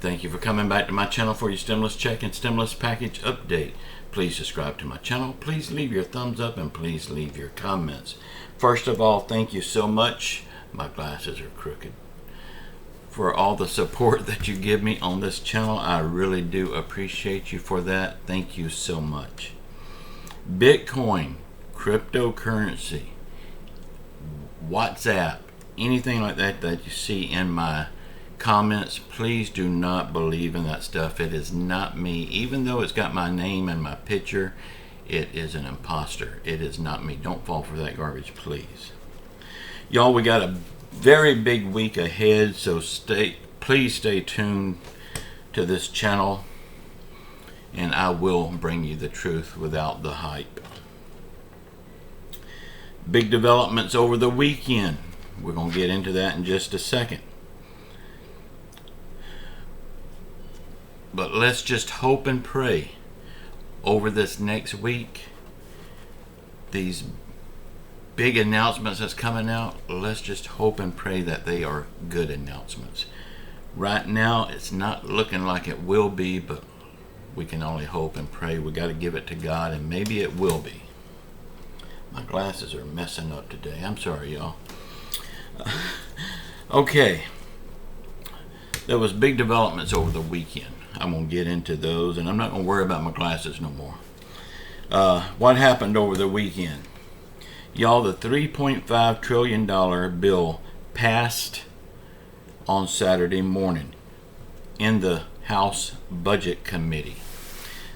Thank you for coming back to my channel for your stimulus check and stimulus package update. Please subscribe to my channel. Please leave your thumbs up and please leave your comments. First of all, thank you so much. My glasses are crooked. For all the support that you give me on this channel. I really do appreciate you for that. Thank you so much. Bitcoin, cryptocurrency, WhatsApp, anything like that that you see in my comments, please do not believe in that stuff. It is not me. Even though it's got my name and my picture, it is an imposter. It is not me. Don't fall for that garbage, please. Y'all, we got a very big week ahead, so please stay tuned to this channel, and I will bring you the truth without the hype. Big developments over the weekend. We're going to get into that in just a second. But let's just hope and pray over this next week. These big announcements that's coming out, let's just hope and pray that they are good announcements. Right now, it's not looking like it will be, but we can only hope and pray. We got to give it to God, and maybe it will be. My glasses are messing up today. I'm sorry, y'all. Okay. There was big developments over the weekend. I'm going to get into those, and I'm not going to worry about my glasses no more. What happened over the weekend? Y'all, the $3.5 trillion bill passed on Saturday morning in the House Budget Committee.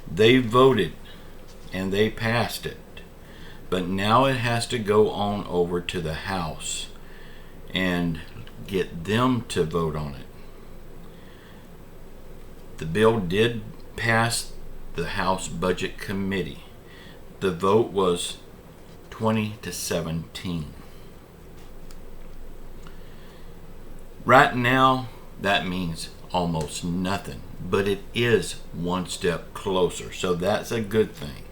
They voted and they passed it. But now it has to go on over to the House and get them to vote on it. The bill did pass the House Budget Committee. The vote was 20-17. Right now, that means almost nothing, but it is one step closer, so that's a good thing.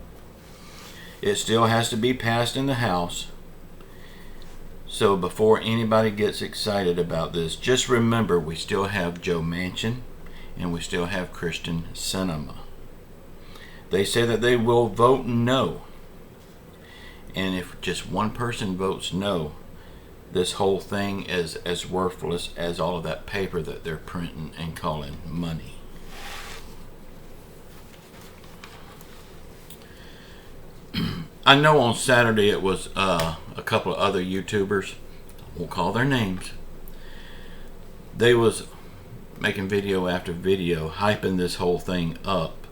It still has to be passed in the House, so before anybody gets excited about this, just remember we still have Joe Manchin and we still have Kyrsten Sinema. They say that they will vote no. And if just one person votes no, this whole thing is as worthless as all of that paper that they're printing and calling money. I know on Saturday it was a couple of other YouTubers, I won't call their names, they was making video after video hyping this whole thing up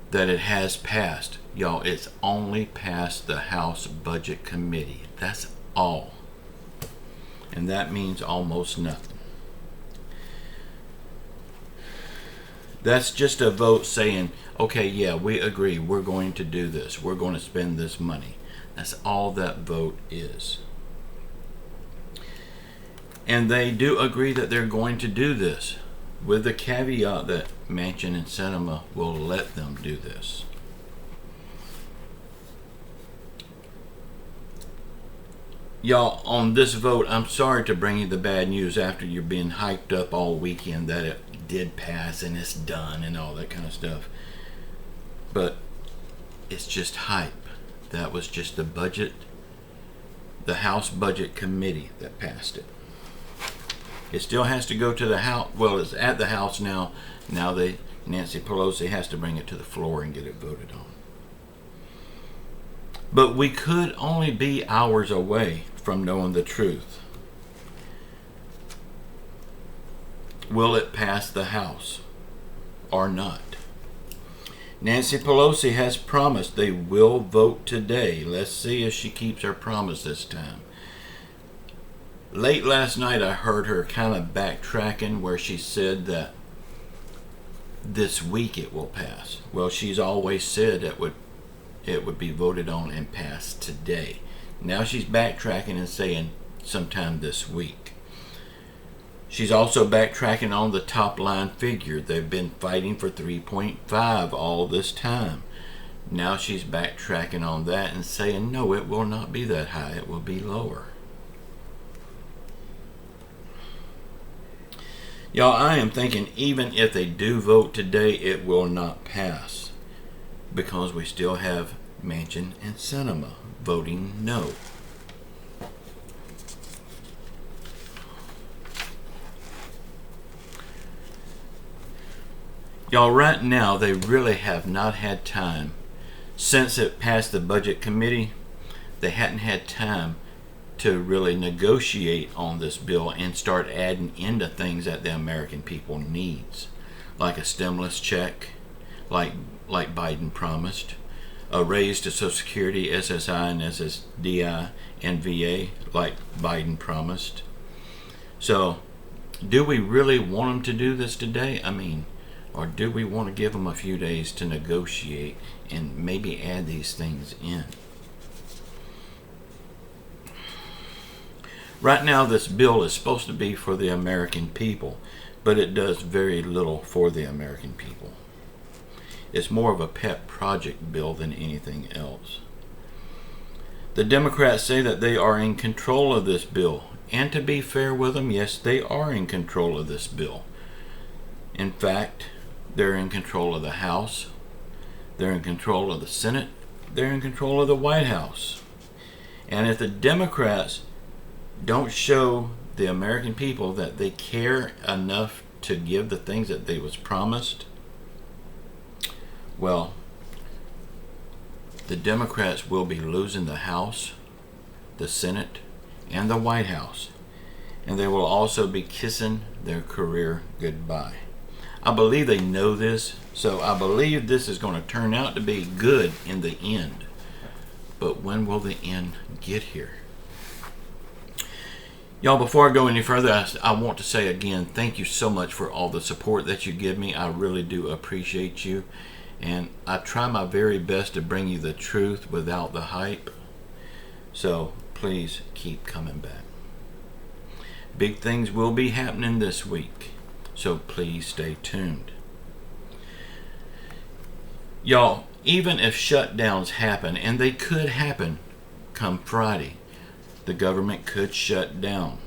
that it has passed. Y'all, it's only passed the House Budget Committee. That's all. And that means almost nothing. That's just a vote saying, okay, yeah, we agree, we're going to do this. We're going to spend this money. That's all that vote is. And they do agree that they're going to do this, with the caveat that Manchin and Sinema will let them do this. Y'all, on this vote, I'm sorry to bring you the bad news after you're being hyped up all weekend that it did pass and it's done and all that kind of stuff. But it's just hype. That was just the budget, the House Budget Committee that passed it. It still has to go to the House. Well, it's at the House now. Now Nancy Pelosi has to bring it to the floor and get it voted on. But we could only be hours away from knowing the truth. Will it pass the House or not? Nancy Pelosi has promised they will vote today. Let's see if she keeps her promise this time. Late last night I heard her kind of backtracking where she said that this week it will pass. Well, she's always said it would be voted on and passed today. Now she's backtracking and saying sometime this week. She's also backtracking on the top line figure. They've been fighting for 3.5 all this time. Now she's backtracking on that and saying no, it will not be that high, it will be lower. Y'all, I am thinking even if they do vote today, it will not pass, because we still have Manchin and Sinema voting no. Y'all, right now they really have not had time. Since it passed the budget committee, they hadn't had time to really negotiate on this bill and start adding into things that the American people needs, like a stimulus check, like Biden promised, a raise to Social Security, SSI and SSDI and VA, like Biden promised. So, do we really want them to do this today? I mean, or do we want to give them a few days to negotiate and maybe add these things in? Right now, this bill is supposed to be for the American people, but it does very little for the American people. It's more of a pet project bill than anything else. The Democrats say that they are in control of this bill, and to be fair with them, yes, they are in control of this bill. In fact, they're in control of the House, they're in control of the Senate, they're in control of the White House. And if the Democrats don't show the American people that they care enough to give the things that they was promised, well, the Democrats will be losing the House, the Senate, and the White House. And they will also be kissing their career goodbye. I believe they know this, so I believe this is going to turn out to be good in the end. But when will the end get here? Y'all, before I go any further, I want to say again, thank you so much for all the support that you give me. I really do appreciate you. And I try my very best to bring you the truth without the hype. So please keep coming back. Big things will be happening this week, so please stay tuned. Y'all, even if shutdowns happen, and they could happen come Friday, the government could shut down.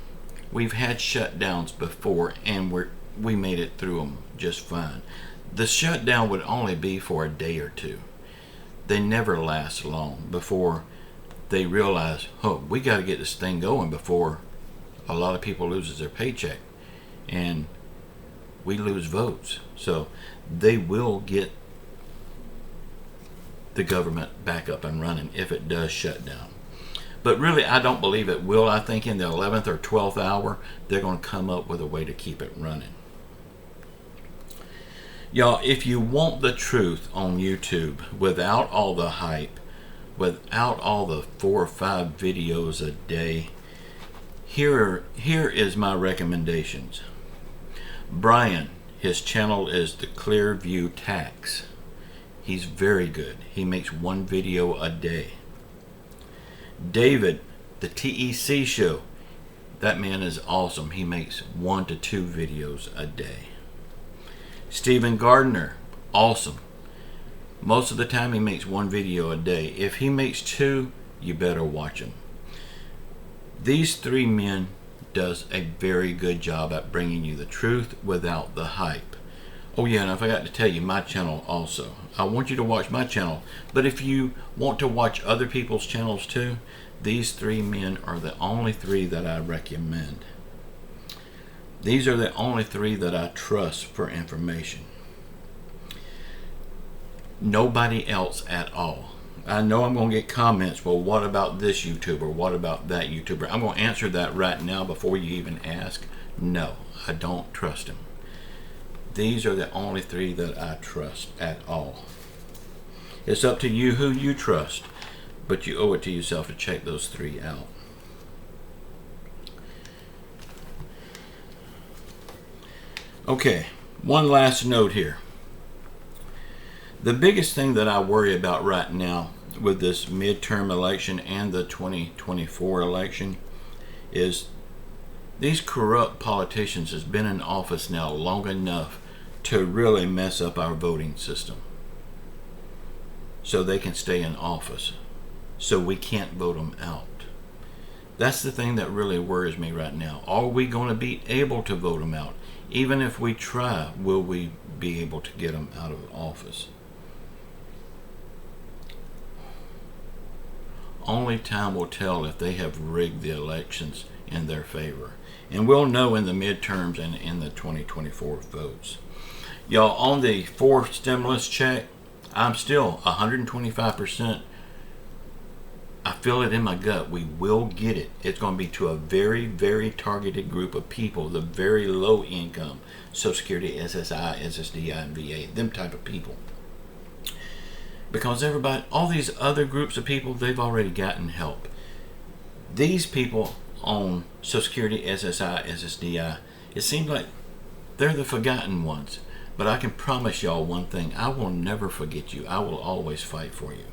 We've had shutdowns before, and we made it through them just fine. The shutdown would only be for a day or two. They never last long before they realize, oh, we got to get this thing going before a lot of people loses their paycheck and we lose votes. So they will get the government back up and running if it does shut down. But really, I don't believe it will. I think in the 11th or 12th hour, they're going to come up with a way to keep it running. Y'all, if you want the truth on YouTube without all the hype, without all the 4 or 5 videos a day, here is my recommendations. Brian, his channel is the Clearview Tax. He's very good. He makes 1 video a day. David, the TEC show, that man is awesome. He makes 1 to 2 videos a day. Stephen Gardner, awesome. Most of the time he makes 1 video a day. If he makes 2, you better watch him. These 3 men does a very good job at bringing you the truth without the hype. Oh yeah, and I forgot to tell you my channel also. I want you to watch my channel, but if you want to watch other people's channels too, these 3 men are the only 3 that I recommend. These are the only 3 that I trust for information. Nobody else at all. I know I'm going to get comments, well, what about this YouTuber? What about that YouTuber? I'm going to answer that right now before you even ask. No, I don't trust him. These are the only 3 that I trust at all. It's up to you who you trust, but you owe it to yourself to check those 3 out. Okay, one last note here. The biggest thing that I worry about right now with this midterm election and the 2024 election is these corrupt politicians has been in office now long enough to really mess up our voting system so they can stay in office, so we can't vote them out. That's the thing that really worries me right now. Are we going to be able to vote them out? Even if we try, will we be able to get them out of office? Only time will tell if they have rigged the elections in their favor. And we'll know in the midterms and in the 2024 votes. Y'all, on the fourth stimulus check, I'm still 125%. I feel it in my gut. We will get it. It's going to be to a very, very targeted group of people, the very low income, Social Security, SSI, SSDI, and VA, them type of people. Because everybody, all these other groups of people, they've already gotten help. These people on Social Security, SSI, SSDI, it seems like they're the forgotten ones. But I can promise y'all one thing. I will never forget you. I will always fight for you.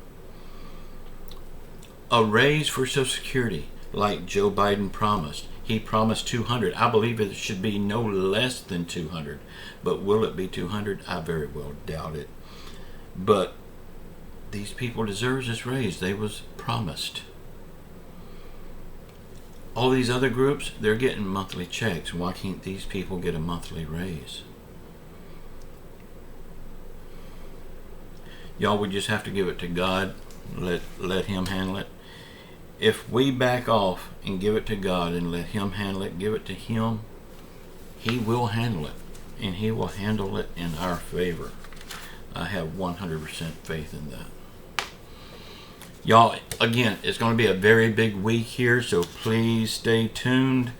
A raise for Social Security, like Joe Biden promised. He promised 200. I believe it should be no less than 200. But will it be 200? I very well doubt it. But these people deserve this raise. They was promised. All these other groups, they're getting monthly checks. Why can't these people get a monthly raise? Y'all, we just have to give it to God. Let Him handle it. If we back off and give it to God and let Him handle it, give it to Him, He will handle it. And He will handle it in our favor. I have 100% faith in that. Y'all, again, it's going to be a very big week here, so please stay tuned.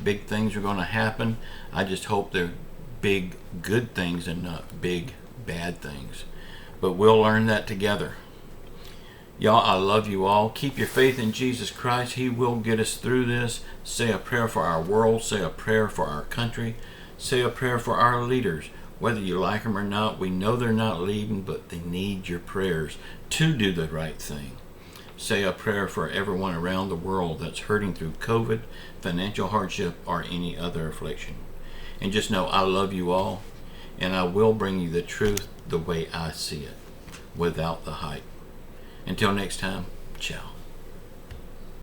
Big things are going to happen. I just hope they're big good things and not big bad things. But we'll learn that together. Y'all, I love you all. Keep your faith in Jesus Christ. He will get us through this. Say a prayer for our world. Say a prayer for our country. Say a prayer for our leaders. Whether you like them or not, we know they're not leading, but they need your prayers to do the right thing. Say a prayer for everyone around the world that's hurting through COVID, financial hardship, or any other affliction. And just know I love you all, and I will bring you the truth the way I see it, without the hype. Until next time, ciao.